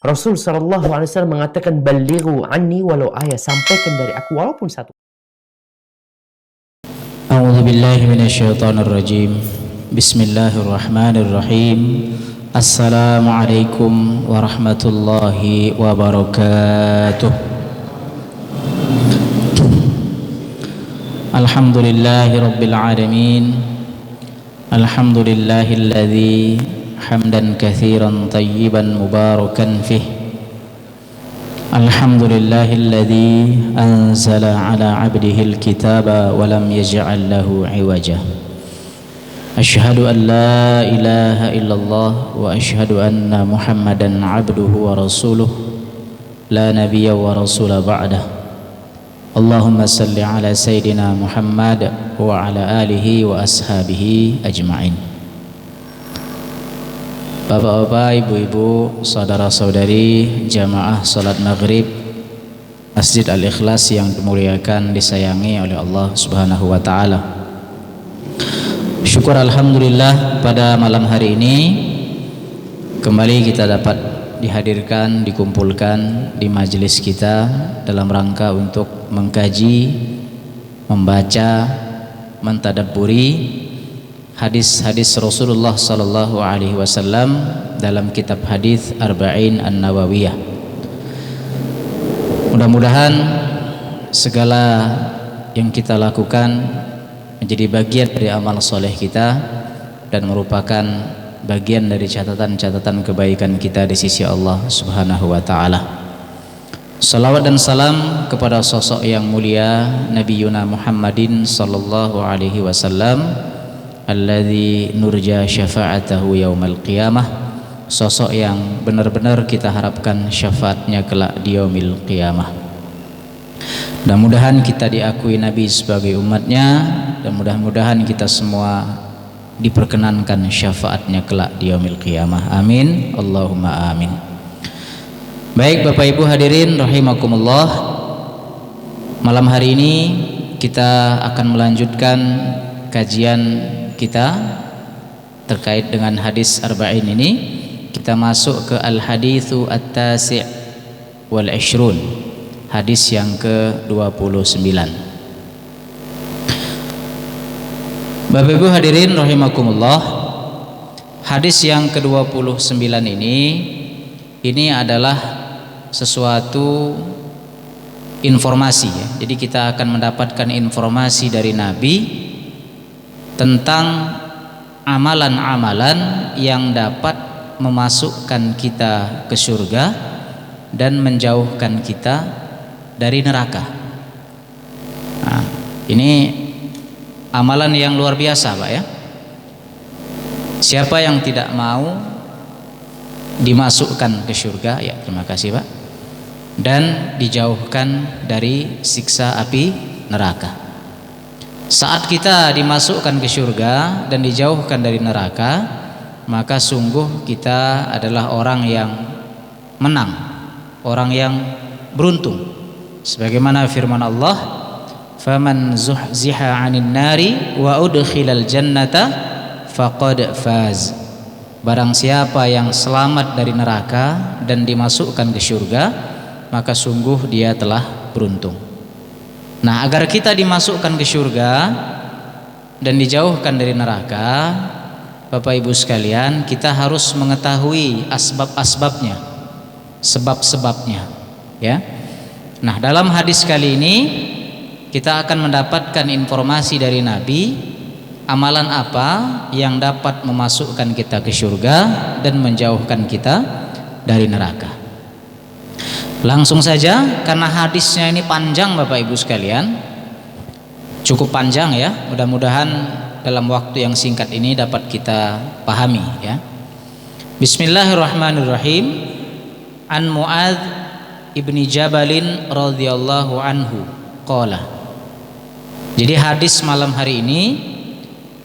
Rasul sallallahu alaihi wasallam mengatakan, "Ballighu anni walau ayat." Sampaikan dari aku walaupun satu. A'udzu billahi minasyaitonir rajim. Bismillahirrahmanirrahim. Assalamualaikum warahmatullahi wabarakatuh. Alhamdulillahi rabbil alamin. Alhamdulillahilladzi hamdan katsiran tayyiban mubarakan fih. Alhamdulillahilladzi anzala ala 'abdihil kitaba wa lam yaj'al lahu 'iwaja. Asyhadu an la ilaha illallah wa asyhadu anna Muhammadan 'abduhu wa rasuluh la nabiyya wa rasula ba'dah. Allahumma salli ala sayyidina Muhammad wa ala alihi wa ashabihi ajma'in. Bapak-bapak, ibu-ibu, saudara-saudari jamaah salat maghrib Masjid Al-Ikhlas yang dimuliakan, disayangi oleh Allah Subhanahu wa ta'ala. Syukur alhamdulillah pada malam hari ini kembali kita dapat dihadirkan, dikumpulkan di majelis kita dalam rangka untuk mengkaji, membaca, mentadabburi hadis-hadis Rasulullah sallallahu alaihi wasallam dalam kitab hadis Arba'in An-Nawawiyah. Mudah-mudahan segala yang kita lakukan menjadi bagian dari amal soleh kita dan merupakan bagian dari catatan-catatan kebaikan kita di sisi Allah Subhanahu wa ta'ala. Salawat dan salam kepada sosok yang mulia Nabi Yuna Muhammadin sallallahu alaihi wasallam, alladzi nurja syafa'atahu yaumal qiyamah, sosok yang benar-benar kita harapkan syafaatnya kelak di yaumil qiyamah. Mudah-mudahan kita diakui Nabi sebagai umatnya dan mudah-mudahan kita semua diperkenankan syafaatnya kelak di yaumil qiyamah. Amin, Allahumma amin. Baik Bapak Ibu hadirin rahimakumullah, malam hari ini kita akan melanjutkan kajian kita terkait dengan hadis arba'in ini. Kita masuk ke al-haditsu at-tasi' wal 'ishrun, hadis yang ke-29. Bapak Ibu hadirin rahimakumullah, hadis yang ke-29 ini adalah sesuatu informasi ya. Jadi kita akan mendapatkan informasi dari Nabi tentang amalan-amalan yang dapat memasukkan kita ke surga dan menjauhkan kita dari neraka. Nah, ini amalan yang luar biasa, Pak ya. Siapa yang tidak mau dimasukkan ke surga, ya terima kasih Pak, dan dijauhkan dari siksa api neraka. Saat kita dimasukkan ke surga dan dijauhkan dari neraka, maka sungguh kita adalah orang yang menang, orang yang beruntung. Sebagaimana firman Allah, "Faman zuhziha 'anil nari wa udkhilal jannata faqad faz." Barang siapa yang selamat dari neraka dan dimasukkan ke surga, maka sungguh dia telah beruntung. Nah, agar kita dimasukkan ke surga dan dijauhkan dari neraka, Bapak Ibu sekalian, kita harus mengetahui asbab-asbabnya, sebab-sebabnya, ya. Nah, dalam hadis kali ini kita akan mendapatkan informasi dari Nabi, amalan apa yang dapat memasukkan kita ke surga dan menjauhkan kita dari neraka. Langsung saja, karena hadisnya ini panjang Bapak Ibu sekalian, cukup panjang ya. Mudah-mudahan dalam waktu yang singkat ini dapat kita pahami ya. Bismillahirrahmanirrahim. An Mu'adz ibni Jabalin radhiyallahu anhu qala. Jadi hadis malam hari ini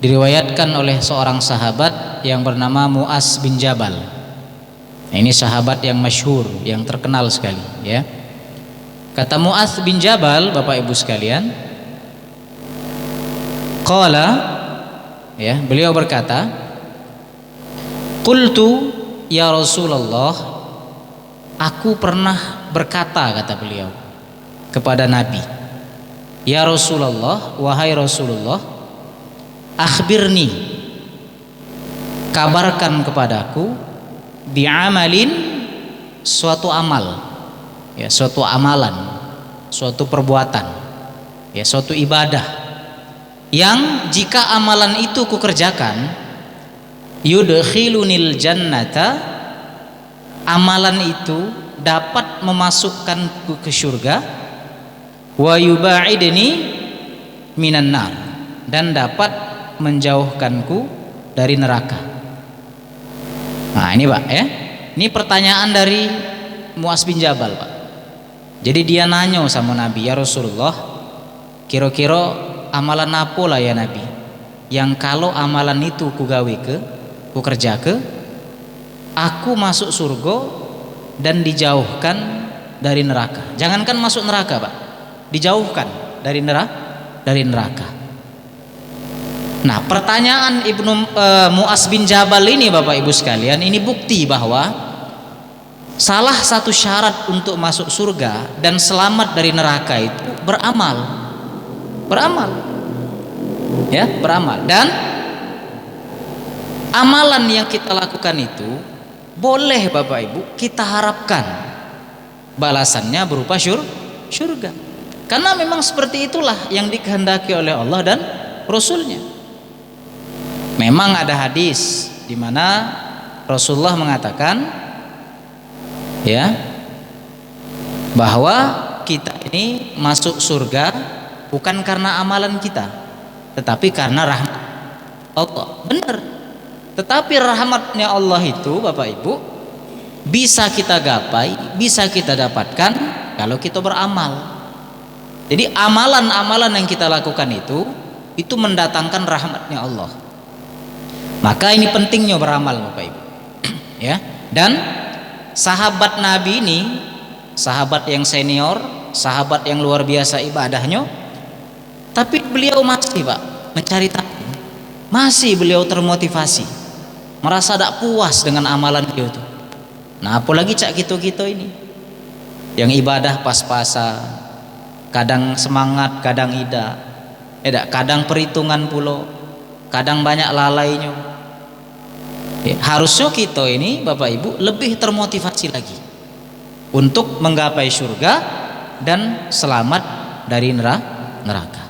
diriwayatkan oleh seorang sahabat yang bernama Mu'adz bin Jabal. Nah, ini sahabat yang masyhur, yang terkenal sekali ya. Kata Mu'adz bin Jabal, Bapak Ibu sekalian, qala, ya, beliau berkata, qultu ya Rasulullah, aku pernah berkata, kata beliau, kepada Nabi, ya Rasulullah, wahai Rasulullah, akhbirni, kabarkan kepadaku, bi'amalin, suatu amal, ya, suatu amalan, suatu perbuatan, ya, suatu ibadah, yang jika amalan itu kukerjakan, yudkhilunil jannata, amalan itu dapat memasukkanku ke surga, wa yubaidni minan nar, dan dapat menjauhkanku dari neraka. Nah ini Pak ya, ini pertanyaan dari Muaz bin Jabal Pak. Jadi dia nanya sama Nabi, ya Rasulullah, kira-kira amalan apa lah ya Nabi, yang kalau amalan itu ku kerja ke, aku masuk surga dan dijauhkan dari neraka. Jangankan masuk neraka Pak, dijauhkan dari neraka. Nah pertanyaan Muaz bin Jabal ini Bapak Ibu sekalian, ini bukti bahwa salah satu syarat untuk masuk surga dan selamat dari neraka itu beramal, ya, beramal. Dan amalan yang kita lakukan itu boleh Bapak Ibu kita harapkan balasannya berupa surga, karena memang seperti itulah yang dikehendaki oleh Allah dan Rasulnya. Memang ada hadis di mana Rasulullah mengatakan, ya, bahwa kita ini masuk surga bukan karena amalan kita, tetapi karena rahmat Allah. Benar. Tetapi rahmatnya Allah itu Bapak Ibu bisa kita gapai, bisa kita dapatkan kalau kita beramal. Jadi amalan-amalan yang kita lakukan itu mendatangkan rahmatnya Allah. Maka ini pentingnya beramal Bapak Ibu. Ya. Dan sahabat Nabi ini, sahabat yang senior, sahabat yang luar biasa ibadahnya, tapi beliau masih Pak mencari tahu, masih beliau termotivasi, merasa tak puas dengan amalan beliau itu. Nah apalagi cak kita ini yang ibadah pas-pasan, kadang semangat, kadang tidak, kadang perhitungan pulau, kadang banyak lalainya. Ya, harusnya kita ini Bapak Ibu lebih termotivasi lagi untuk menggapai surga dan selamat dari neraka.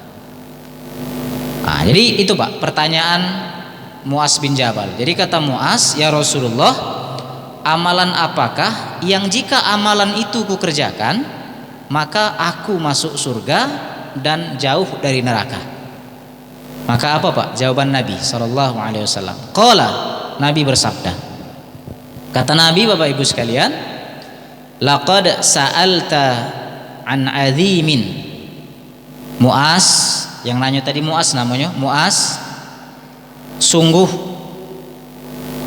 Nah, jadi itu Pak pertanyaan Muaz bin Jabal. Jadi kata Muaz, ya Rasulullah, amalan apakah yang jika amalan itu kukerjakan maka aku masuk surga dan jauh dari neraka? Maka apa Pak jawaban Nabi SAW? Qala, Nabi bersabda, kata Nabi Bapak Ibu sekalian, laqad sa'alta an azimin. Muaz, yang nanya tadi Muaz namanya, Muaz, sungguh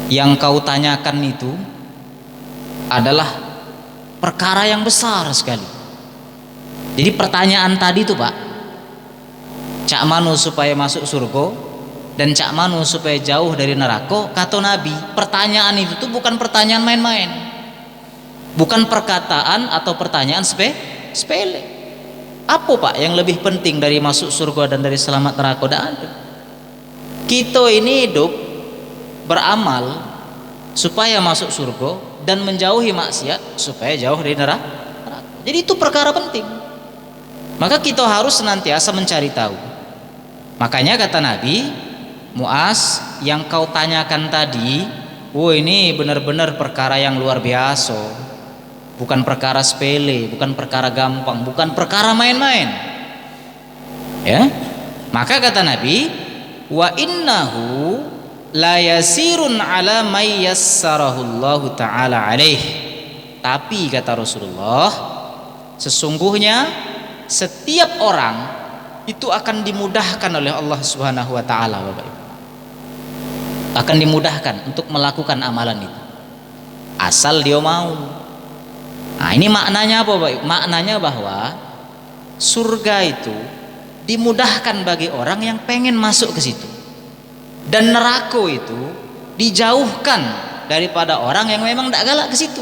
yang kau tanyakan itu adalah perkara yang besar sekali. Jadi pertanyaan tadi itu Pak, cak manu supaya masuk surga dan cak manu supaya jauh dari neraka, kata Nabi, pertanyaan itu tuh bukan pertanyaan main-main, bukan perkataan atau pertanyaan sepele. Apa Pak yang lebih penting dari masuk surga dan dari selamat neraka? Tidak ada. Kita ini hidup beramal supaya masuk surga dan menjauhi maksiat supaya jauh dari neraka. Jadi itu perkara penting. Maka kita harus senantiasa mencari tahu. Makanya kata Nabi, Muaz, yang kau tanyakan tadi, ini benar-benar perkara yang luar biasa, bukan perkara sepele, bukan perkara gampang, bukan perkara main-main. Ya, maka kata Nabi, wa innahu la yasirun ala may yassarahullahu ta'ala alaih. Tapi kata Rasulullah, sesungguhnya setiap orang itu akan dimudahkan oleh Allah Subhanahu wa taala Bapak Ibu. Akan dimudahkan untuk melakukan amalan itu. Asal dia mau. Nah, ini maknanya apa Bapak Ibu? Maknanya bahwa surga itu dimudahkan bagi orang yang pengen masuk ke situ. Dan neraka itu dijauhkan daripada orang yang memang tidak galak ke situ.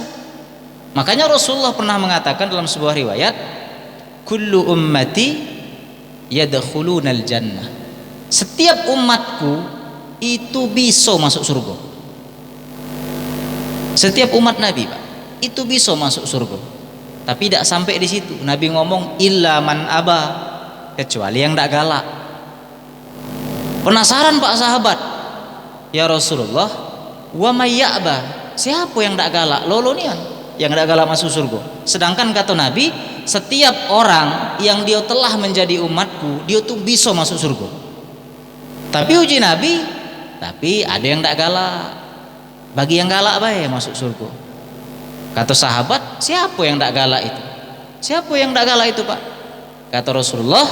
Makanya Rasulullah pernah mengatakan dalam sebuah riwayat, kullu ummati yadkhulunal jannah. Setiap umatku itu bisa masuk surga. Setiap umat Nabi, Pak, itu bisa masuk surga. Tapi tidak sampai di situ. Nabi ngomong illa man aba, kecuali yang tidak galak. Penasaran Pak sahabat, ya Rasulullah, wa may ya'ba, siapa yang tidak galak? Lolonian yang tidak galak masuk surga. Sedangkan kata Nabi, setiap orang yang dia telah menjadi umatku, dia tuh bisa masuk surga. Tapi uji Nabi, tapi ada yang tidak galak. Bagi yang galak baik masuk surga. Kata sahabat, siapa yang tidak galak itu? Siapa yang tidak galak itu, Pak? Kata Rasulullah,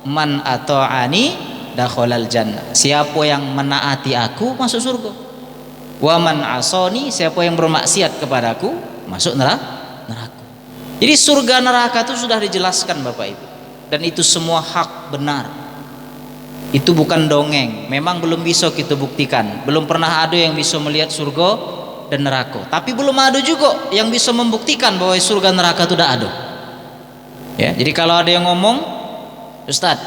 man ata'ani dakhalal jannah. Siapa yang menaati aku masuk surga. Wa man asani, siapa yang bermaksiat kepadaku masuk neraka. Jadi surga neraka itu sudah dijelaskan Bapak Ibu. Dan itu semua hak benar. Itu bukan dongeng. Memang belum bisa kita buktikan. Belum pernah ada yang bisa melihat surga dan neraka. Tapi belum ada juga yang bisa membuktikan bahwa surga neraka itu tidak ada. Ya, jadi kalau ada yang ngomong, Ustadz,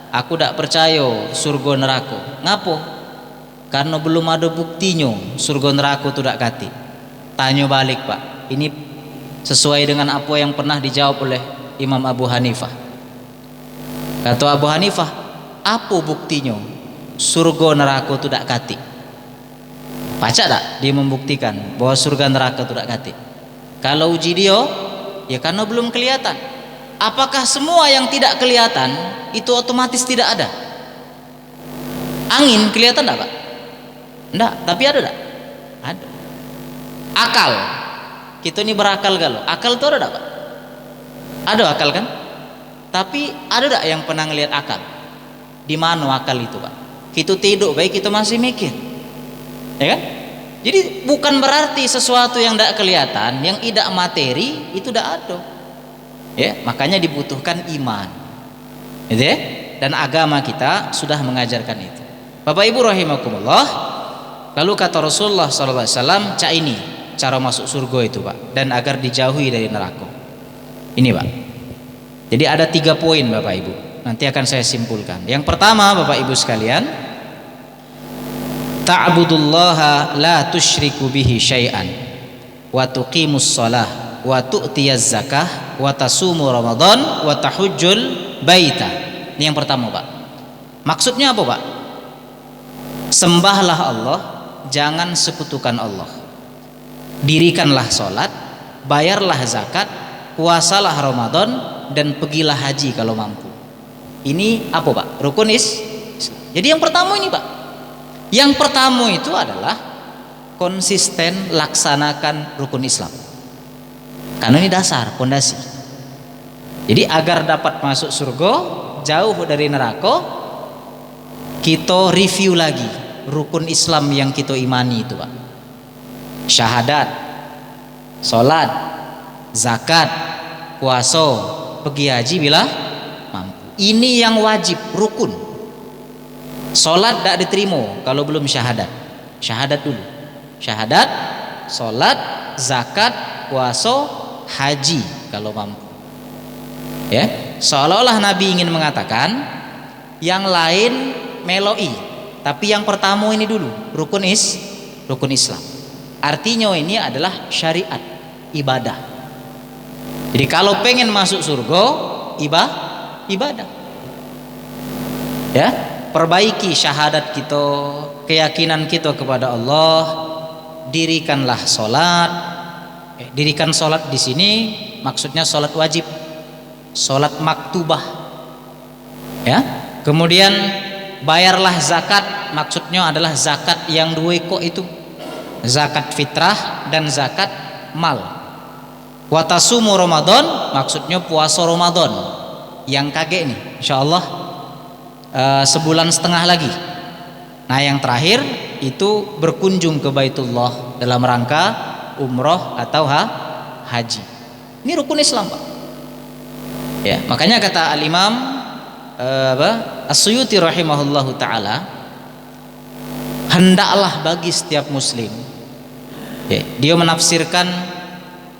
aku tidak percaya surga neraka. Ngapo? Karena belum ada buktinya surga neraka itu tidak kati. Tanya balik, Pak. Ini sesuai dengan apa yang pernah dijawab oleh Imam Abu Hanifah. Kata Abu Hanifah, apa buktinya surga neraka itu tidak kati? Baca tak dia membuktikan bahwa surga neraka itu tidak kati? Kalau uji dia, ya karena belum kelihatan. Apakah semua yang tidak kelihatan itu otomatis tidak ada? Angin kelihatan tak, Pak? Enggak, tapi ada tak? Ada. Akal, kita ini berakal galau. Akal itu ada tak, Pak? Ada akal kan? Tapi ada tak yang pernah ngelihat akal? Di mana akal itu, Pak? Kita tidur baik kita masih mikir, ya kan? Jadi bukan berarti sesuatu yang tidak kelihatan, yang tidak materi itu tidak ada. Ya, makanya dibutuhkan iman, gitu ya? Dan agama kita sudah mengajarkan itu. Bapak Ibu rahimakumullah, lalu kata Rasulullah SAW, cak ini cara masuk surga itu, Pak, dan agar dijauhi dari neraka. Ini, Pak. Jadi ada 3 poin Bapak Ibu. Nanti akan saya simpulkan. Yang pertama Bapak Ibu sekalian, ta'budullaha la tusyriku bihi syai'an wa tuqimus shalah wa tu'tiyaz zakah wa tasumu ramadan wa tahujjul baita. Ini yang pertama, Pak. Maksudnya apa, Pak? Sembahlah Allah, jangan sekutukan Allah. Dirikanlah sholat, bayarlah zakat, puasalah Ramadan, dan pergilah haji kalau mampu. Ini apa, Pak? Rukun Islam. Jadi yang pertama ini, Pak. Yang pertama itu adalah konsisten laksanakan rukun Islam. Karena ini dasar, pondasi. Jadi agar dapat masuk surga, jauh dari neraka, kita review lagi rukun Islam yang kita imani itu, Pak. Syahadat, sholat, zakat, puasa, pergi haji bila mampu. Ini yang wajib, rukun. Sholat tidak diterima kalau belum syahadat. Syahadat dulu. Syahadat, sholat, zakat, puasa, haji kalau mampu. Ya, seolah-olah Nabi ingin mengatakan yang lain meloi, tapi yang pertama ini dulu, rukun Islam. Artinya ini adalah syariat, ibadah. Jadi kalau pengen masuk surga, ibadah. Ya, perbaiki syahadat kita, keyakinan kita kepada Allah, dirikanlah sholat. Dirikan sholat di sini maksudnya sholat wajib, sholat maktubah, ya. Kemudian bayarlah zakat, maksudnya adalah zakat yang 2 ekor itu, zakat fitrah dan zakat mal. Watasumu Ramadan, maksudnya puasa Ramadan yang kagek nih, insyaallah sebulan setengah lagi. Nah yang terakhir itu berkunjung ke Baitullah dalam rangka umroh atau haji. Ini rukun Islam, Pak. Ya, makanya kata Al-Imam As-Suyuti rahimahullahu taala, hendaklah bagi setiap muslim, ya, dia menafsirkan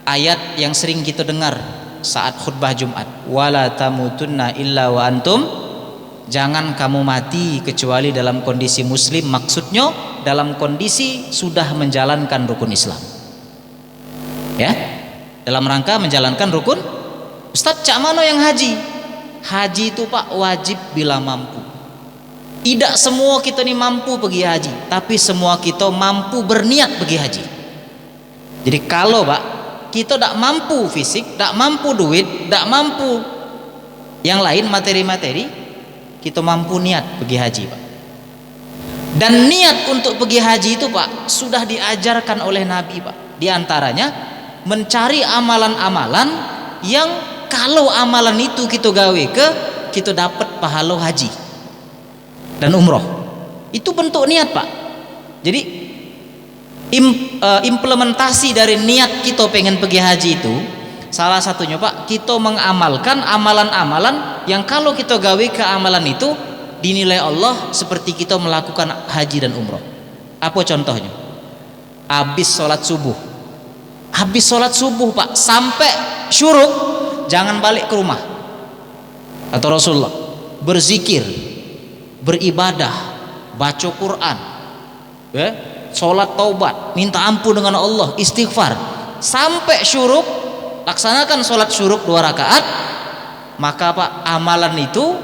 ayat yang sering kita dengar saat khutbah Jumat, wala tamutunna illa wa antum, jangan kamu mati kecuali dalam kondisi muslim, maksudnya dalam kondisi sudah menjalankan rukun Islam. Ya, dalam rangka menjalankan rukun. Ustaz, cak mana yang haji? Haji itu Pak wajib bila mampu. Tidak semua kita ini mampu pergi haji, tapi semua kita mampu berniat pergi haji. Jadi kalau Pak kita tidak mampu fisik, tidak mampu duit, tidak mampu yang lain materi-materi, kita mampu niat pergi haji Pak. Dan niat untuk pergi haji itu Pak sudah diajarkan oleh Nabi Pak. Di antaranya mencari amalan-amalan yang kalau amalan itu kita gawe kita dapat pahala haji dan umroh. Itu bentuk niat Pak. Jadi implementasi dari niat kita pengen pergi haji itu salah satunya Pak, kita mengamalkan amalan-amalan yang kalau kita gawe ke amalan itu dinilai Allah seperti kita melakukan haji dan umroh. Apa contohnya? Habis sholat subuh Pak sampai syuruk jangan balik ke rumah. Atau Rasulullah berzikir, beribadah, baca Quran, ya, sholat taubat, minta ampun dengan Allah, istighfar sampai syuruk, laksanakan sholat syuruk 2 rakaat, maka Pak amalan itu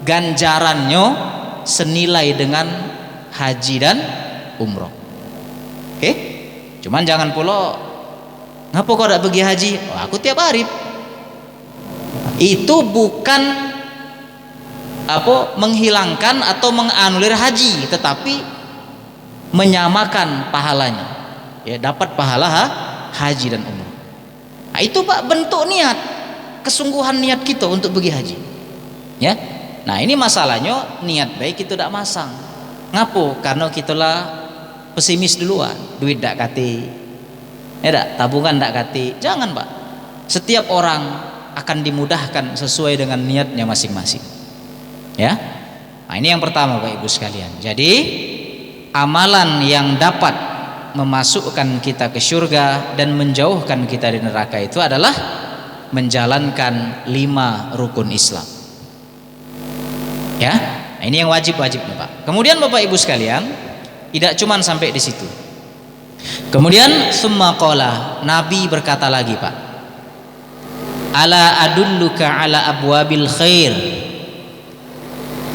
ganjarannya senilai dengan haji dan umroh. Oke? Cuman jangan pula ngapa kau tidak pergi haji? Oh, aku tiap hari. Itu bukan menghilangkan atau menganulir haji, tetapi menyamakan pahalanya. Ya, dapat pahala haji dan umrah. Nah, itu Pak bentuk niat, kesungguhan niat kita untuk pergi haji. Ya. Nah, ini masalahnya niat baik itu tidak masang. Ngapo? Karena kitalah pesimis duluan, duit tidak kati. Ya dak, tabungan tidak kati. Jangan Pak. Setiap orang akan dimudahkan sesuai dengan niatnya masing-masing. Ya. Nah, ini yang pertama Bapak Ibu sekalian. Jadi amalan yang dapat memasukkan kita ke surga dan menjauhkan kita dari neraka itu adalah menjalankan 5 rukun Islam. Ya. Nah, ini yang wajib-wajibnya Pak. Kemudian Bapak Ibu sekalian, tidak cuma sampai di situ. Kemudian summa qala, Nabi berkata lagi Pak, ala adulluka ala abwabil khair,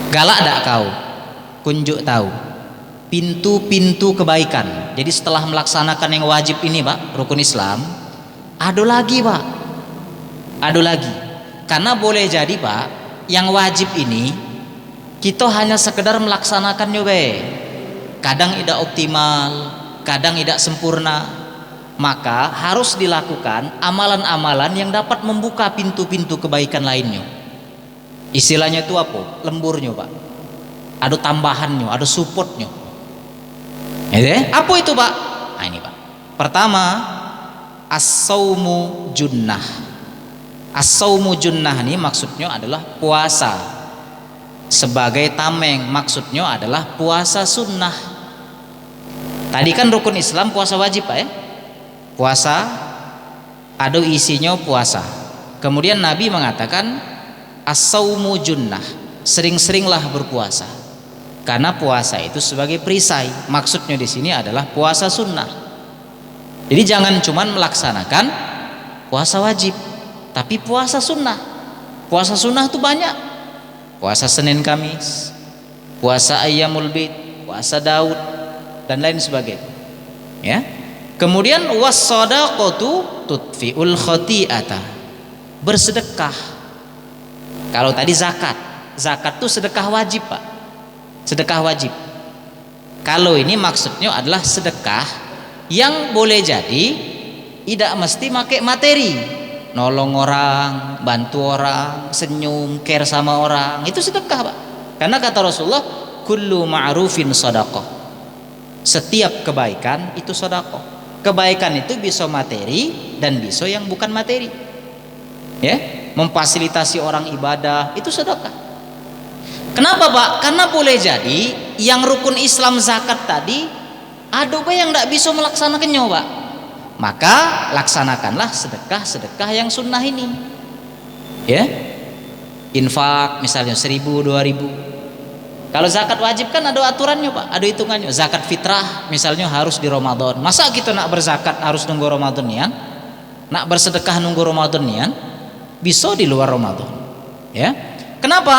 galak tak kau kunjuk tahu pintu-pintu kebaikan. Jadi setelah melaksanakan yang wajib ini Pak, rukun Islam, ada lagi Pak, ada lagi. Karena boleh jadi Pak, yang wajib ini kita hanya sekedar melaksanakannya be, kadang tidak optimal, kadang tidak sempurna. Maka harus dilakukan amalan-amalan yang dapat membuka pintu-pintu kebaikan lainnya. Istilahnya itu apa? Lemburnya Pak. Ada tambahannya, ada supportnya. Apa itu Pak? Nah ini Pak. Pertama, as-saumu junnah. As-saumu junnah ini maksudnya adalah puasa. Sebagai tameng maksudnya adalah puasa sunnah. Tadi kan rukun Islam puasa wajib Pak ya. Puasa ada isinya puasa. Kemudian Nabi mengatakan as-saumu junnah, sering-seringlah berpuasa. Karena puasa itu sebagai perisai. Maksudnya di sini adalah puasa sunnah. Jadi jangan cuma melaksanakan puasa wajib, tapi puasa sunnah. Puasa sunnah itu banyak. Puasa Senin Kamis, puasa Ayyamul Bid, puasa Daud dan lain sebagainya. Ya. Kemudian was-shadaqatu tutfi'ul khati'ata, bersedekah. Kalau tadi zakat itu sedekah wajib Pak, sedekah wajib. Kalau ini maksudnya adalah sedekah yang boleh jadi tidak mesti pakai materi, nolong orang, bantu orang, senyum, care sama orang, itu sedekah Pak. Karena kata Rasulullah, kullu ma'rufin shadaqah, setiap kebaikan itu sedekah. Kebaikan itu bisa materi dan bisa yang bukan materi. Ya, memfasilitasi orang ibadah itu sedekah. Kenapa Pak? Karena boleh jadi yang rukun Islam zakat tadi ada yang tidak bisa melaksanakannya Pak. maka laksanakanlah sedekah yang sunnah ini. Ya, infak misalnya 1.000, 2.000. Kalau zakat wajib kan ada aturannya Pak, ada hitungannya. Zakat fitrah misalnya harus di Ramadan. Masa kita nak berzakat harus nunggu Ramadan nian? Nak bersedekah nunggu Ramadan nian? Bisa di luar Ramadan. Ya. Kenapa?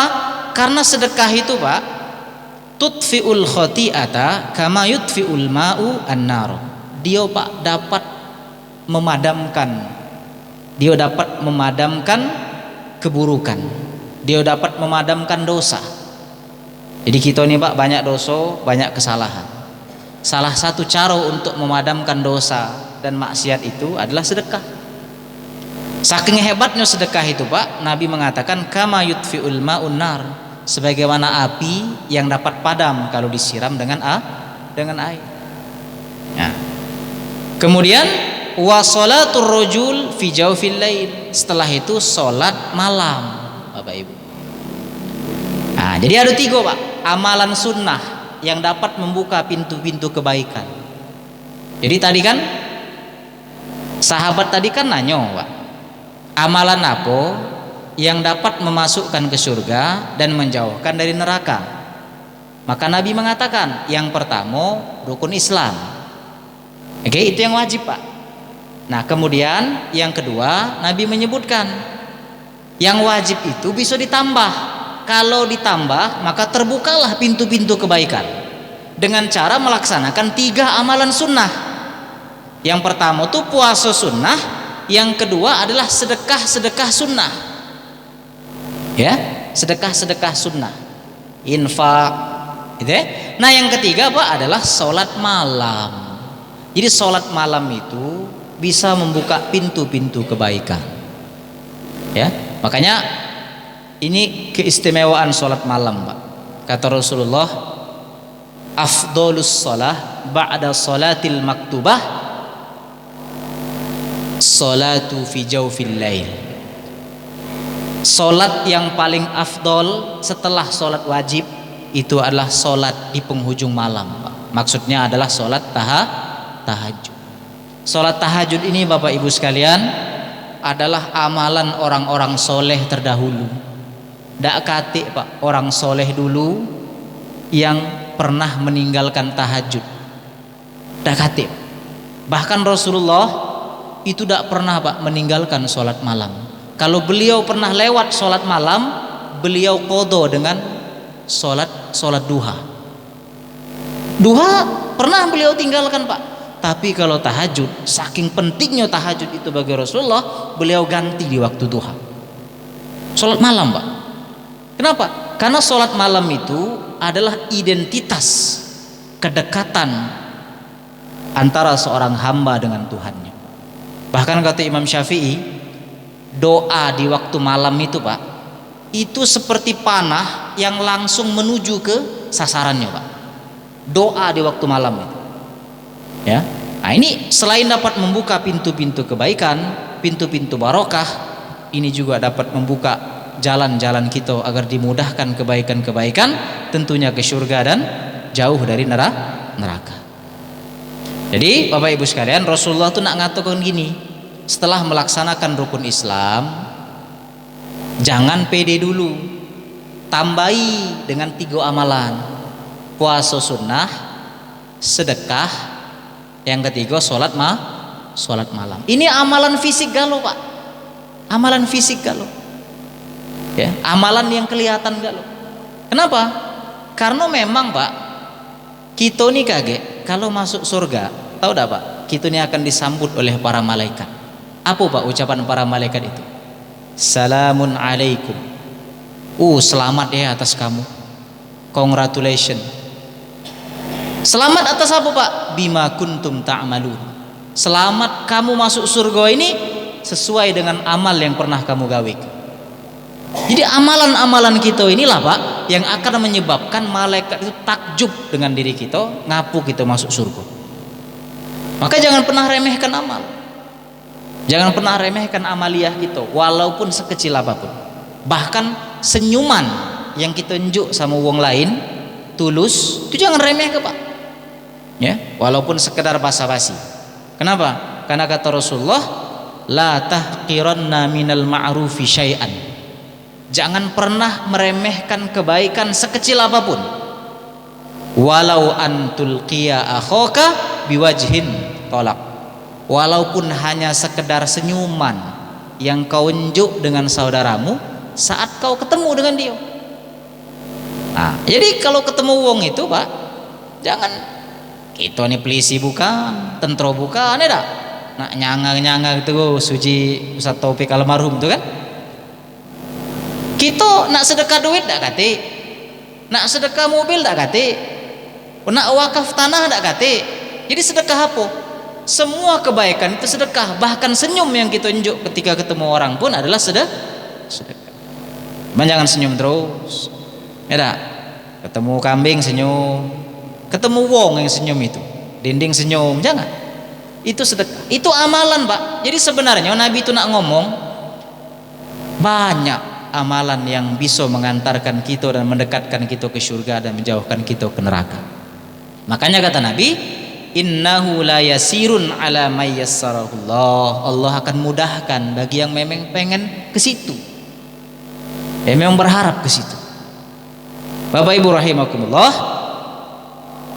Karena sedekah itu Pak, tutfiul khati'ata kama yutfiul ma'u an-nar. Dia Pak dapat memadamkan keburukan. Dia dapat memadamkan dosa. Jadi kita ini Pak banyak dosa, banyak kesalahan. Salah satu cara untuk memadamkan dosa dan maksiat itu adalah sedekah. Saking hebatnya sedekah itu Pak, Nabi mengatakan kama yutfiul ma'un nar, sebagaimana api yang dapat padam kalau disiram dengan air. Nah. Kemudian wa sholatur rajul fi jawfil lail, setelah itu salat malam Bapak Ibu. Nah, jadi ada 3 Pak, amalan sunnah yang dapat membuka pintu-pintu kebaikan. Jadi tadi kan sahabat tadi kan nanya Pak, amalan apa yang dapat memasukkan ke surga dan menjauhkan dari neraka? Maka Nabi mengatakan yang pertama rukun Islam. Oke, itu yang wajib Pak. Nah kemudian yang kedua Nabi menyebutkan yang wajib itu bisa ditambah. Kalau ditambah maka terbukalah pintu-pintu kebaikan dengan cara melaksanakan 3 amalan sunnah. Yang pertama itu puasa sunnah, yang kedua adalah sedekah sunnah. Ya, sedekah sunnah, infak gitu ya. Nah yang ketiga Pak adalah sholat malam. Jadi sholat malam itu bisa membuka pintu-pintu kebaikan. Ya, makanya ini keistimewaan sholat malam Pak. Kata Rasulullah, afdolus sholah ba'da sholatil maktubah sholatu fi jawfil lail. Sholat yang paling afdol setelah sholat wajib itu adalah sholat di penghujung malam Pak. Maksudnya adalah sholat tahajud. Sholat tahajud ini Bapak Ibu sekalian adalah amalan orang-orang soleh terdahulu. Dak katik Pak, orang soleh dulu yang pernah meninggalkan tahajud. Dak katik. Bahkan Rasulullah itu dak pernah Pak meninggalkan sholat malam. Kalau beliau pernah lewat sholat malam, beliau qadha dengan sholat duha. Duha pernah beliau tinggalkan Pak. Tapi kalau tahajud, saking pentingnya tahajud itu bagi Rasulullah, beliau ganti di waktu duha. Sholat malam Pak. Kenapa? Karena sholat malam itu adalah identitas kedekatan antara seorang hamba dengan Tuhannya. Bahkan kata Imam Syafi'i, doa di waktu malam itu Pak, itu seperti panah yang langsung menuju ke sasarannya Pak. Doa di waktu malam itu. Ya. Nah ini selain dapat membuka pintu-pintu kebaikan, pintu-pintu barokah, ini juga dapat membuka jalan-jalan kita agar dimudahkan kebaikan-kebaikan, tentunya ke surga dan jauh dari neraka. Jadi Bapak Ibu sekalian, Rasulullah tuh nak ngatakan gini, setelah melaksanakan rukun Islam, jangan pede dulu, tambahi dengan 3 amalan: puasa sunnah, sedekah, yang ketiga sholat malam. Ini amalan fisik galau Pak, amalan fisik galau. Ya, amalan yang kelihatan galau. Kenapa? Karena memang Pak, kita ini kaget kalau masuk surga, tahu dah Pak, kita ini akan disambut oleh para malaikat. Apa Pak ucapan para malaikat itu? Salamun alaikum. Selamat ya atas kamu. Congratulations. Selamat atas apa Pak? Bima kuntum ta'malun. Selamat kamu masuk surga ini sesuai dengan amal yang pernah kamu gawe. Jadi amalan-amalan kita inilah Pak yang akan menyebabkan malaikat itu takjub dengan diri kita, ngapu kita masuk surga. Maka jangan pernah remehkan amal. Jangan pernah remehkan amaliyah kita walaupun sekecil apapun. Bahkan senyuman yang kita unjuk sama wong lain tulus, itu jangan remeh ke Pak. Ya, walaupun sekedar basa-basi. Kenapa? Karena kata Rasulullah, la tahqiranna minal ma'rufi syai'an. Jangan pernah meremehkan kebaikan sekecil apapun. Walau antul qiya akhaka biwajhin tolak. Walaupun hanya sekedar senyuman yang kau unjuk dengan saudaramu saat kau ketemu dengan dia. Nah, jadi kalau ketemu wong itu, Pak, jangan kita nih pelisi bukan, tentro bukan, ya dah. Nak nyangang-nyangang itu suci Ustaz Taufik almarhum itu kan. Kita nak sedekah duit tak kate, nak sedekah mobil tak kate, nak wakaf tanah tak kate. Jadi sedekah apa? Semua kebaikan itu sedekah. Bahkan senyum yang kita unjuk ketika ketemu orang pun adalah sedekah. Jangan senyum terus, ya dah. Ketemu kambing senyum, ketemu wong yang senyum itu, dinding senyum, jangan. Itu sedekah, itu amalan, Pak. Jadi sebenarnya Nabi itu nak ngomong banyak amalan yang bisa mengantarkan kita dan mendekatkan kita ke surga dan menjauhkan kita ke neraka. Makanya kata Nabi, innahu la yasirun ala may yassarahullah. Allah akan mudahkan bagi yang memang pengen ke situ, yang memang berharap ke situ. Bapak Ibu rahimakumullah,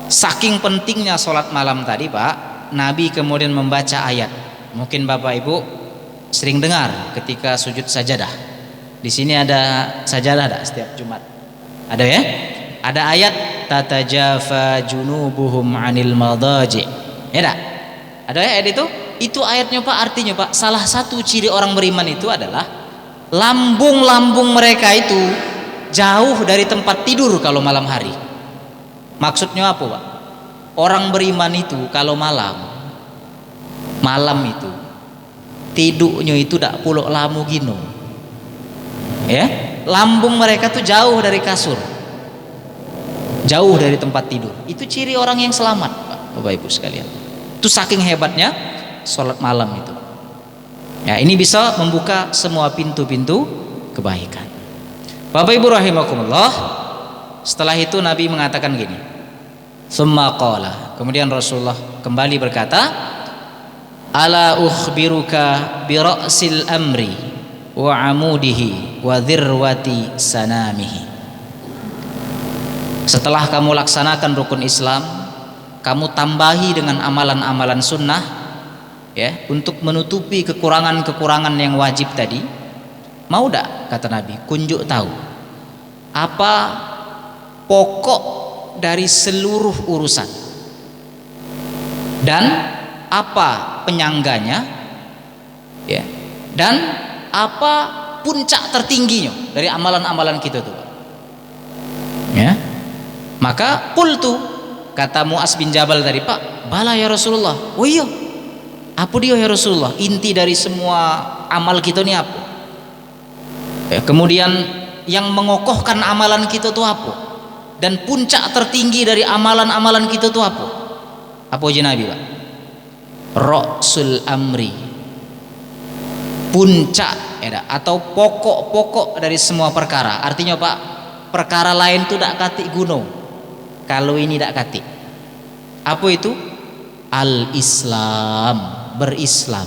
saking pentingnya sholat malam tadi, Pak, Nabi kemudian membaca ayat. Mungkin Bapak Ibu sering dengar ketika sujud sajadah. Di sini ada sajadah tak setiap Jumat? Ada ya? Ada ayat tatajafa junubuhum 'anil madaji. Ya tak? Ada ya ayat itu? Itu ayatnya, Pak, artinya, Pak, salah satu ciri orang beriman itu adalah lambung-lambung mereka itu jauh dari tempat tidur kalau malam hari. Maksudnya apa, Pak? Orang beriman itu kalau malam itu tidurnya itu tak puluk lamu gino, ya, lambung mereka tuh jauh dari kasur, jauh dari tempat tidur. Itu ciri orang yang selamat, Pak, Bapak Ibu sekalian. Itu saking hebatnya sholat malam itu. Ya, ini bisa membuka semua pintu-pintu kebaikan. Bapak Ibu rahimakumullah, setelah itu Nabi mengatakan gini, summa qala, kemudian Rasulullah kembali berkata, ala ukhbiruka bi ra'sil amri wa amudihi wa dhirwati sanamihi. Setelah kamu laksanakan rukun Islam, kamu tambahi dengan amalan-amalan sunnah, ya, untuk menutupi kekurangan-kekurangan yang wajib tadi. Mau dak, kata Nabi, kunjuk tahu apa pokok dari seluruh urusan dan apa penyangganya, ya, dan apa puncak tertingginya dari amalan-amalan kita tuh, ya. Maka qultu, kata Mu'az bin Jabal tadi, Pak, bala ya Rasulullah. Oh iya, apa dia ya Rasulullah, inti dari semua amal kita ini apa? Ya, kemudian yang mengokohkan amalan kita itu apa? Dan puncak tertinggi dari amalan-amalan kita itu apa? Apa uji Nabi, Pak? Ra'sul amri, puncak, ya, atau pokok-pokok dari semua perkara. Artinya, Pak, perkara lain itu tak katik gunung kalau ini tak katik. Apa itu? Al-Islam, berislam,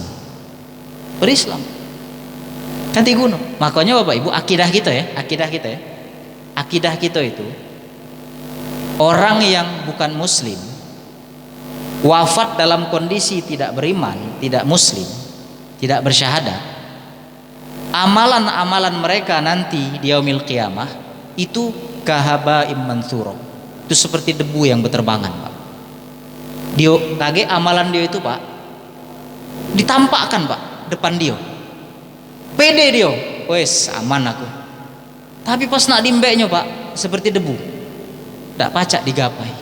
katik gunung. Makanya Bapak Ibu, akidah kita itu, orang yang bukan muslim wafat dalam kondisi tidak beriman, tidak muslim, tidak bersyahadat, amalan-amalan mereka nanti di yaumil qiyamah itu kahabaim mansuro, itu seperti debu yang berterbangan, Pak. Dia kage amalan dia itu, Pak, ditampakkan, Pak, depan dia, pede dia, wes aman aku. Tapi pas nak dimbeknya, Pak, seperti debu, tak pacak digapai.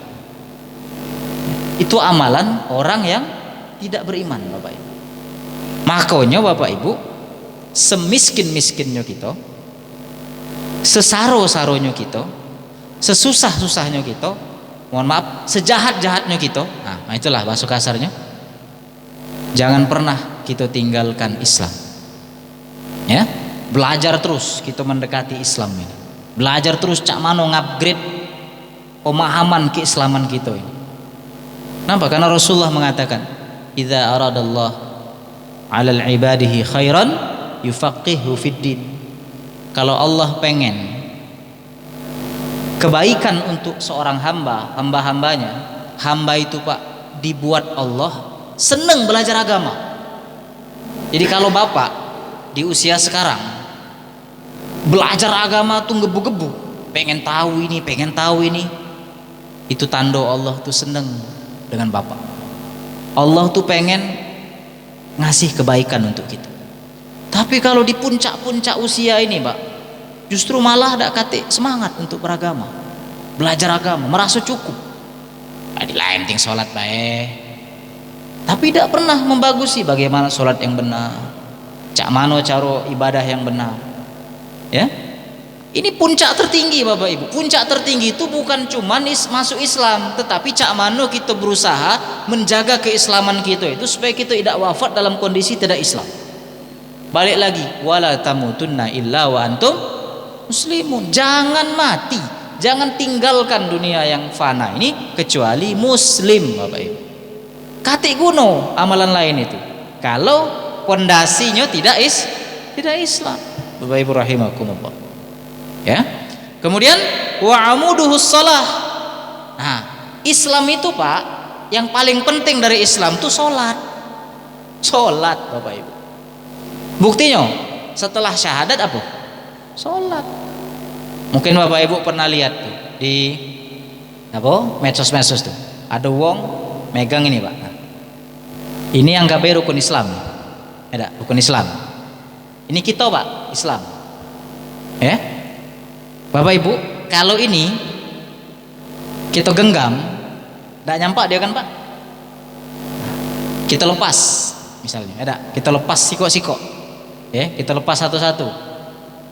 Itu amalan orang yang tidak beriman, Bapak Ibu. Makanya Bapak Ibu, semiskin-miskinnya kita, sesaro-saronya kita, sesusah-susahnya kita, mohon maaf, sejahat-jahatnya kita, nah itulah bahasa kasarnya, jangan pernah kita tinggalkan Islam, ya. Belajar terus kita mendekati Islam ini, belajar terus cak mano ngupgrade pemahaman keislaman kita ini. Kenapa? Karena Rasulullah mengatakan, idza aradallah 'alal ibadihi khairan yufaqihu fiddin. Kalau Allah pengen kebaikan untuk seorang hamba-hambanya, hamba itu Pak dibuat Allah senang belajar agama. Jadi kalau Bapak di usia sekarang belajar agama tuh gebu-gebu, pengen tahu ini, itu tanda Allah tuh senang dengan Bapak. Allah tuh pengen ngasih kebaikan untuk kita. Tapi kalau di puncak-puncak usia ini Pak, justru malah ada kate semangat untuk beragama, belajar agama, merasa cukup. Di lain ting sholat baik, tapi tidak pernah membagusi bagaimana sholat yang benar, cak mano caro ibadah yang benar. Ya, ini puncak tertinggi Bapak Ibu. Puncak tertinggi itu bukan cuma masuk Islam, tetapi cak mano kita berusaha menjaga keislaman kita itu supaya kita tidak wafat dalam kondisi tidak Islam. Balik lagi, wala tamutunna illa wa antum muslimun. Jangan mati, jangan tinggalkan dunia yang fana ini kecuali muslim Bapak Ibu. Kati kuno amalan lain itu kalau pondasinya tidak Islam. Bapak Ibu rahimakumullah. Ya. Kemudian wa amuduhus shalah. Nah, Islam itu Pak, yang paling penting dari Islam itu salat. Salat Bapak Ibu. Buktinya setelah syahadat apa? Salat. Mungkin Bapak Ibu pernah lihat tuh di apa? Medsos tuh. Ada wong megang ini Pak. Nah, ini anggapnya rukun Islam. Ada rukun Islam. Ini kita Pak, Islam. Ya. Bapak Ibu, kalau ini kita genggam, tidak nyampak dia kan Pak? Kita lepas, misalnya, ada. Kita lepas siko-siko. Ya, kita lepas satu-satu.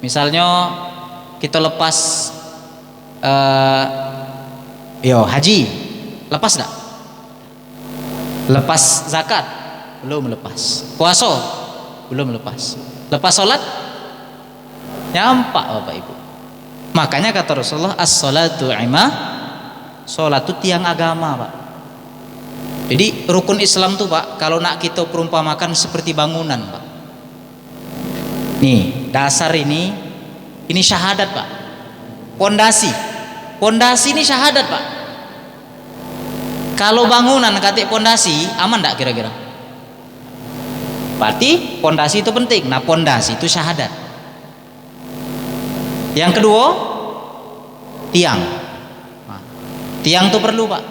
Misalnya kita lepas haji, lepas enggak? Lepas zakat, belum lepas. Puasa, belum lepas. Lepas sholat, nyampak Bapak Ibu. Makanya kata Rasulullah, as-salatu imah, sholat itu tiang agama Pak. Jadi rukun Islam tuh Pak, kalau nak kita perumpamakan seperti bangunan Pak. Nih dasar ini syahadat Pak. Pondasi ini syahadat Pak. Kalau bangunan katik pondasi aman enggak kira-kira? Berarti pondasi itu penting. Nah pondasi itu syahadat. Yang kedua tiang. Nah, tiang itu perlu Pak.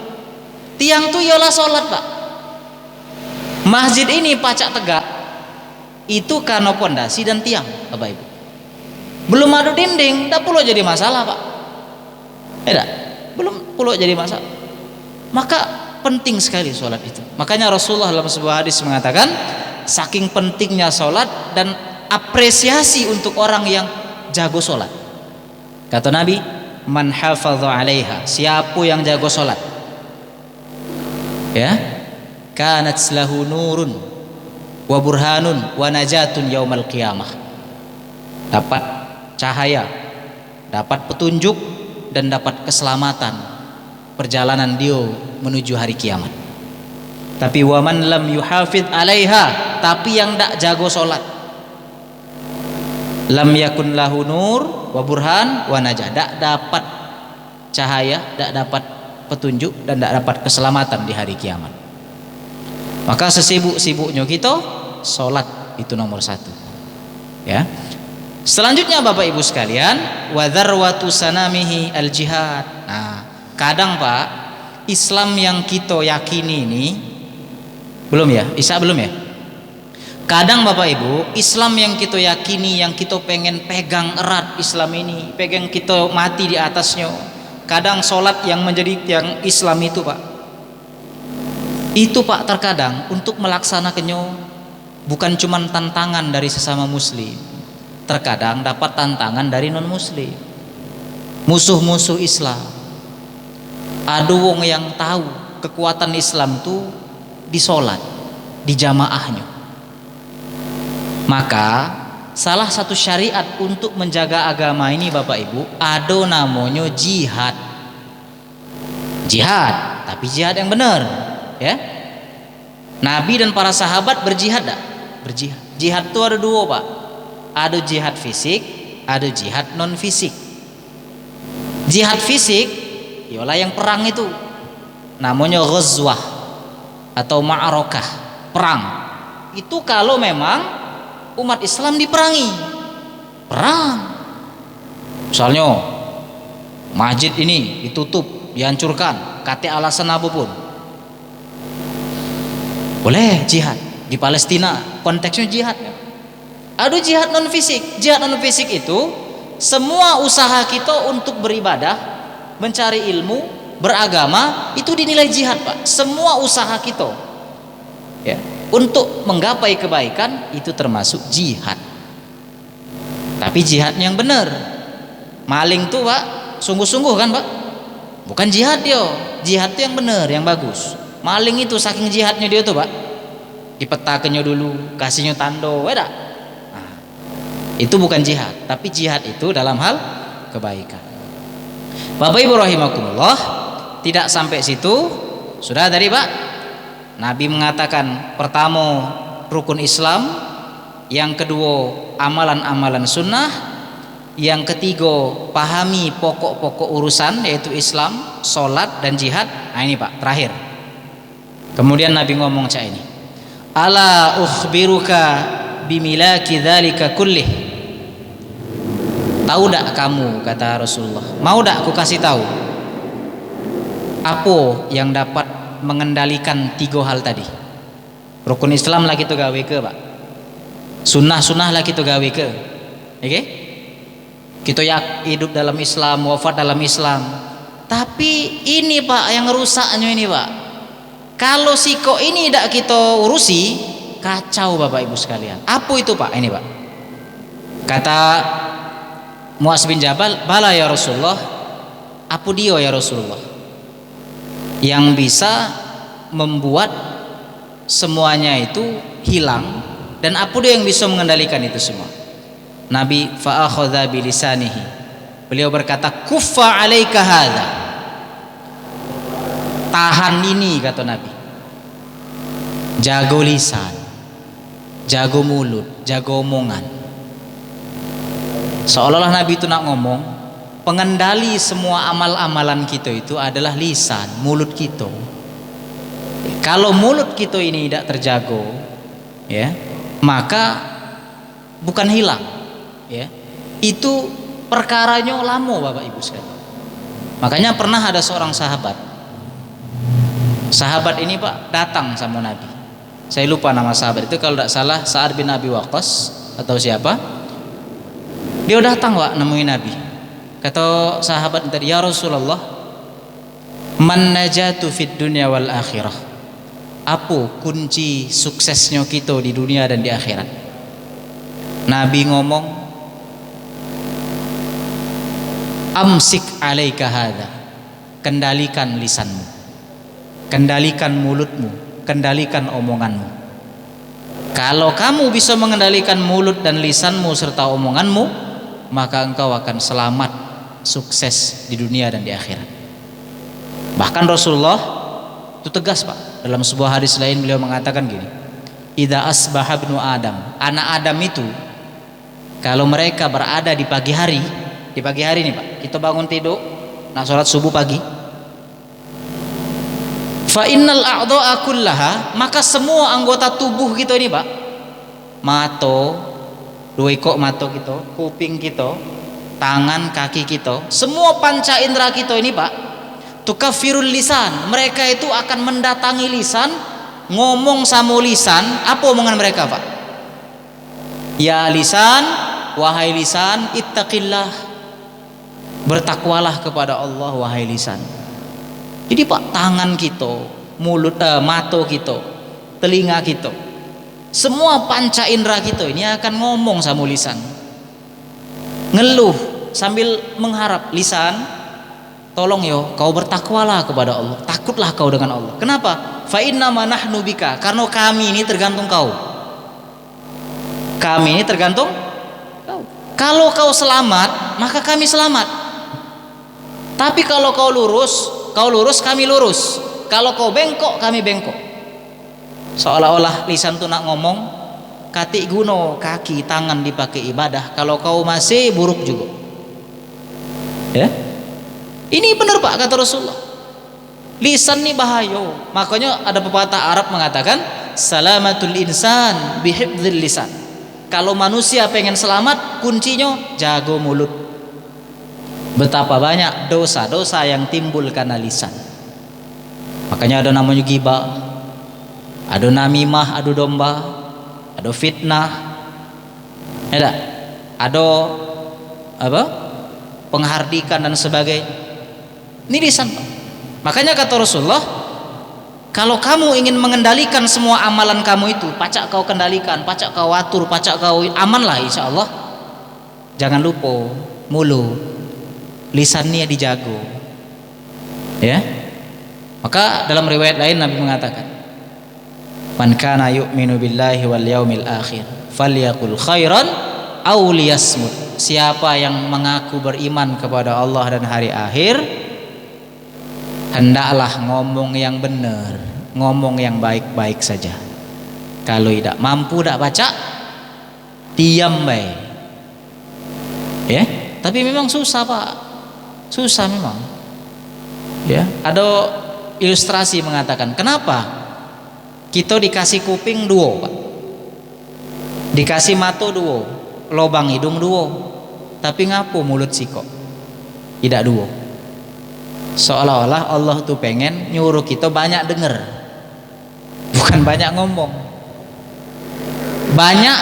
Tiang itu ialah sholat Pak. Masjid ini pacak tegak itu karena pondasi dan tiang Bapak Ibu. Belum ada dinding, tak perlu jadi masalah Pak. Belum perlu jadi masalah. Maka penting sekali sholat itu. Makanya Rasulullah dalam sebuah hadis mengatakan, saking pentingnya sholat dan apresiasi untuk orang yang jago sholat. Kata Nabi, man hafadha 'alaiha, siapa yang jago sholat, ya, kanat lahu nurun wa burhanun wa najatun yaumal qiyamah. Dapat cahaya, dapat petunjuk dan dapat keselamatan perjalanan dia menuju hari kiamat. Tapi waman lam yuhafid 'alaiha, tapi yang tak jago salat, lam yakun lahu nur wa burhan wa najah, tak dapat cahaya, tak dapat petunjuk dan tak dapat keselamatan di hari kiamat. Maka sesibuk-sibuknya kita, salat itu nomor satu. Ya. Selanjutnya Bapak Ibu sekalian, wa dzarwatu sanamihi al jihad. Nah, kadang Pak, Islam yang kita yakini ini belum ya? Isa belum ya? Kadang Bapak Ibu, Islam yang kita yakini, yang kita pengen pegang erat Islam ini, pegang kita mati di atasnya. Kadang sholat yang menjadi yang Islam itu Pak, itu Pak terkadang untuk melaksanakannya bukan cuma tantangan dari sesama muslim, terkadang dapat tantangan dari non muslim, musuh-musuh Islam. Ada wong yang tahu kekuatan Islam itu di sholat, di jamaahnya. Maka salah satu syariat untuk menjaga agama ini Bapak Ibu, ada namanya jihad. Jihad, tapi jihad yang benar, ya. Nabi dan para sahabat berjihad tak? berjihad. Jihad itu ada dua, Pak. Ada jihad fisik, ada jihad non fisik. Jihad fisik ialah yang perang itu, namanya ghazwah atau ma'arakah, perang. Itu kalau memang umat Islam diperangi, perang. Misalnya masjid ini ditutup, dihancurkan, kata alasan apapun, boleh jihad. Di Palestina konteksnya jihad. Ada jihad non fisik. Jihad non fisik itu semua usaha kita untuk beribadah, mencari ilmu, beragama, itu dinilai jihad, Pak. Semua usaha kita ya untuk menggapai kebaikan itu termasuk jihad. Tapi jihad yang benar. Maling tuh, Pak, sungguh-sungguh kan, Pak? Bukan jihad dia. Jihad itu yang benar, yang bagus. Maling itu saking jihadnya dia tuh, Pak, dipetakannya dulu, kasihnya tando, nah, itu bukan jihad. Tapi jihad itu dalam hal kebaikan. Bapak Ibu rahimakumullah, tidak sampai situ sudah tadi, Pak. Nabi mengatakan pertama rukun Islam, yang kedua amalan-amalan sunnah, yang ketiga pahami pokok-pokok urusan yaitu Islam, sholat dan jihad. Nah ini, Pak, terakhir. Kemudian Nabi ngomong cak ini, ala ukhbiruka bimilaki dzalika kullih. Tahu dak kamu, kata Rasulullah, mau dak aku kasih tahu apa yang dapat mengendalikan tiga hal tadi? Rukun Islam lagi itu gawe ke, Pak. Sunnah lagi itu gawe ke. Oke? Kita hidup dalam Islam, wafat dalam Islam. Tapi ini, Pak, yang rusaknya ini, Pak. Kalau siko ini tidak kita urusi, kacau, Bapak Ibu sekalian. Apa itu, Pak? Ini, Pak. Kata Muaz bin Jabal, bala ya Rasulullah. Apa dia ya Rasulullah yang bisa membuat semuanya itu hilang, dan apa dia yang bisa mengendalikan itu semua? Nabi fa'akhadha bilisanihi. Beliau berkata, kuffa alaika hadza. Tahan ini, kata Nabi. Jago lisan, jago mulut, jago omongan. Seolah-olah Nabi itu nak ngomong, pengendali semua amal-amalan kita itu adalah lisan, mulut kita. Kalau mulut kita ini tidak terjaga, ya, maka bukan hilang, ya, itu perkaranya lama, Bapak Ibu sekalian. Makanya pernah ada seorang sahabat ini, Pak, datang sama Nabi. Saya lupa nama sahabat itu, kalau tidak salah Sa'ad bin Abi Waqqas atau siapa. Dia datang, Pak, nemuin Nabi. Kata sahabat tadi, ya Rasulullah, man najatu fid dunya wal akhirah. Apa kunci suksesnya kita di dunia dan di akhirat? Nabi ngomong, amsik alaika hadza. Kendalikan lisanmu, kendalikan mulutmu, kendalikan omonganmu. Kalau kamu bisa mengendalikan mulut dan lisanmu serta omonganmu, maka engkau akan selamat, sukses di dunia dan di akhirat. Bahkan Rasulullah itu tegas, Pak. Dalam sebuah hadis lain beliau mengatakan gini, idza asbaha ibnu Adam, anak Adam itu kalau mereka berada di pagi hari nih, Pak, kita bangun tidur, nak sholat subuh pagi, fa innal a'dha'a kullaha, maka semua anggota tubuh kita ini, Pak, mata, dua ekor mata kita, kuping kita, tangan, kaki kita, semua panca indera kita ini, Pak, tukafirul lisan, mereka itu akan mendatangi lisan, ngomong sama lisan. Apa omongan mereka, Pak? Ya lisan, wahai lisan, ittaqillah, bertakwalah kepada Allah, wahai lisan. Jadi, Pak, tangan kita, mulut, mata kita, telinga kita, semua panca indera kita ini akan ngomong sama lisan, ngeluh sambil mengharap, lisan, tolong yo kau bertakwalah kepada Allah, takutlah kau dengan Allah. Kenapa? Fa inna ma nahnu bika, karena kami ini tergantung kau. Kami ini tergantung kau. Kalau kau selamat, maka kami selamat. Tapi kalau kau lurus, kami lurus. Kalau kau bengkok, kami bengkok. Seolah-olah lisan itu nak ngomong, katik guno kaki tangan dipakai ibadah, kalau kau masih buruk juga. Ya, ini benar Pak kata Rasulullah. Lisan ini bahaya. Makanya ada pepatah Arab mengatakan salamatul insan bihifdzil lisan. Kalau manusia pengen selamat, kuncinya jago mulut. Betapa banyak dosa-dosa yang timbul karena lisan. Makanya ada namanya ghibah, ada namimah, adu domba, ada fitnah, ada apa? Penghardikan dan sebagainya. Ini lisan, Pak. Makanya kata Rasulullah, kalau kamu ingin mengendalikan semua amalan kamu itu, pacak kau kendalikan, pacak kau atur, pacak kau amanlah insya Allah. Jangan lupa mulut, lisannya dijago. Ya. Maka dalam riwayat lain Nabi mengatakan, "Man kana yu'minu billahi wal yaumil akhir, falyaqul khairan aw liyasmut." Siapa yang mengaku beriman kepada Allah dan hari akhir, hendaklah ngomong yang benar, ngomong yang baik-baik saja. Kalau tidak mampu, tidak baca, diam baik. Ya, tapi memang susah Pak, susah memang. Ya, ada ilustrasi mengatakan kenapa kita dikasih kuping dua Pak, dikasih mata dua, lobang hidung dua, tapi ngapu mulut siko tidak dua. Seolah-olah Allah tuh pengen nyuruh kita banyak denger, bukan banyak ngomong. Banyak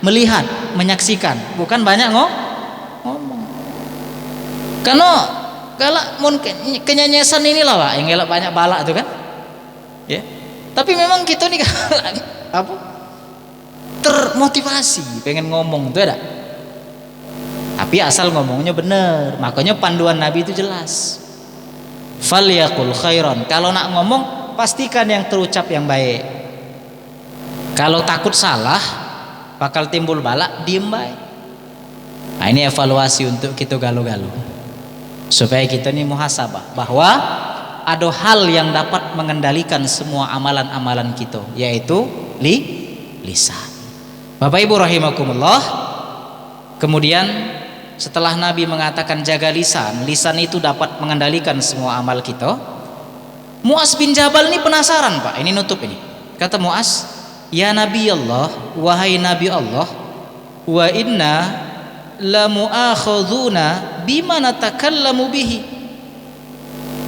melihat, menyaksikan, bukan banyak ngomong. Karena kalau kenyanyisan inilah Pak yang gelap banyak balak tuh kan. Ya. Tapi memang kita nih apa? Termotivasi pengen ngomong tuh ada. Tapi asal ngomongnya benar. Makanya panduan Nabi itu jelas. Falyaqul khairan. Kalau nak ngomong pastikan yang terucap yang baik. Kalau takut salah bakal timbul balak, diem baik. Nah, ini evaluasi untuk kita galau-galau. Supaya kita ini muhasabah bahwa ada hal yang dapat mengendalikan semua amalan-amalan kita, yaitu lisan. Bapak Ibu rahimakumullah. Kemudian setelah Nabi mengatakan jaga lisan, lisan itu dapat mengendalikan semua amal kita. Mu'az bin Jabal ini penasaran Pak, ini nutup ini. Kata Mu'az, ya Nabi Allah, wahai Nabi Allah, wa inna la mu'akhadhuna bima natakallamu bihi.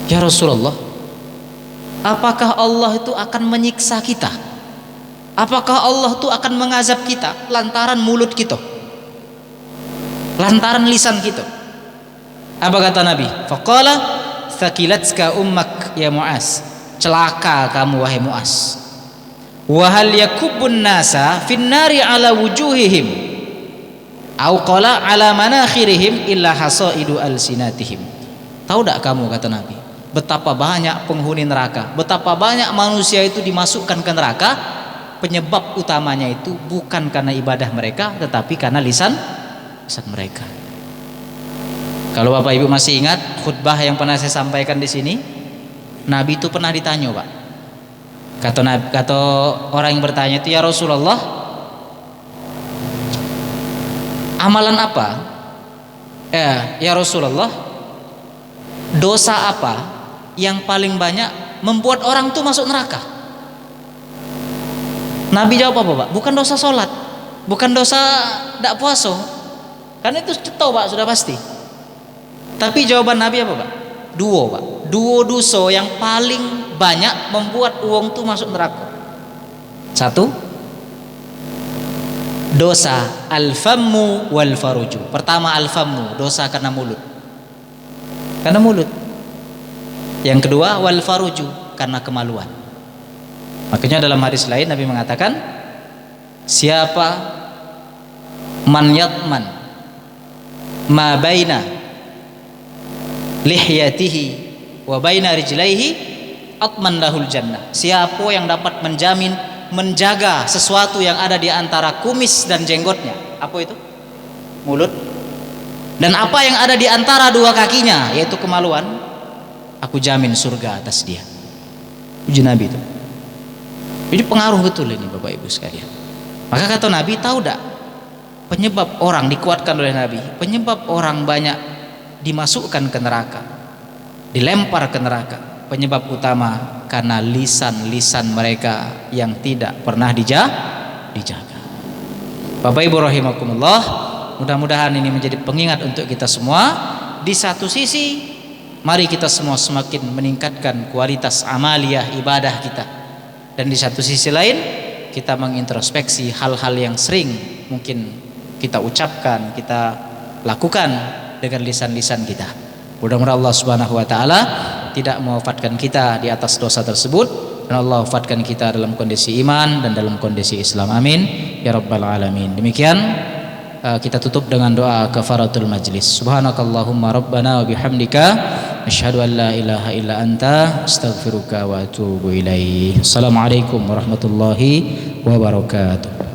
Ya Rasulullah, apakah Allah itu akan menyiksa kita? Apakah Allah itu akan mengazab kita lantaran mulut kita, lantaran lisan kita? Apa kata Nabi? Faqala thaqilatska ummak ya Mu'az. Celaka kamu wahai Mu'az. Wa hal yakubbun nasa finnari ala wujuhihim au qala ala manakhirihim illa hasaidu alsinatihim. Tahu tak kamu kata Nabi, betapa banyak penghuni neraka, betapa banyak manusia itu dimasukkan ke neraka, penyebab utamanya itu bukan karena ibadah mereka tetapi karena lisan mereka. Kalau Bapak Ibu masih ingat khutbah yang pernah saya sampaikan di sini, Nabi itu pernah ditanya Pak. Kata orang yang bertanya itu, ya Rasulullah, amalan apa? Ya Rasulullah, dosa apa yang paling banyak membuat orang tuh masuk neraka? Nabi jawab apa Pak? Bukan dosa sholat, bukan dosa tidak puasa, karena itu tahu Pak, sudah pasti. Tapi jawaban Nabi apa Pak? Dua Pak, dua dosa yang paling banyak membuat uang tuh masuk neraka. Satu, dosa al-fammu wal faruju. Pertama al-fammu, dosa karena mulut, karena mulut. Yang kedua wal faruju, karena kemaluan. Makanya dalam hadis lain Nabi mengatakan, siapa man yatman ma baina lihyatihi wa baina rijlaihi atman lahul jannah. Siapa yang dapat menjamin, menjaga sesuatu yang ada di antara kumis dan jenggotnya, apa itu? Mulut. Dan apa yang ada di antara dua kakinya, yaitu kemaluan, aku jamin surga atas dia. Uji Nabi itu. Jadi pengaruh betul ini Bapak Ibu sekalian. Maka kata Nabi, tahu tak penyebab orang dikuatkan oleh Nabi, penyebab orang banyak dimasukkan ke neraka, dilempar ke neraka, penyebab utama karena lisan-lisan mereka yang tidak pernah dijaga. Bapak Ibu rahimakumullah, mudah-mudahan ini menjadi pengingat untuk kita semua. Di satu sisi, mari kita semua semakin meningkatkan kualitas amaliyah ibadah kita, dan di satu sisi lain kita mengintrospeksi hal-hal yang sering mungkin kita ucapkan, kita lakukan dengan lisan-lisan kita. Mudah-mudahan Allah Subhanahu wa taala tidak mewafatkan kita di atas dosa tersebut, dan Allah wafatkan kita dalam kondisi iman dan dalam kondisi Islam. Amin ya rabbal alamin. Demikian kita tutup dengan doa kafaratul majlis. Subhanakallahumma rabbana wa bihamdika asyhadu an la ilaha illa anta astaghfiruka wa atubu ilaih. Assalamualaikum warahmatullahi wabarakatuh.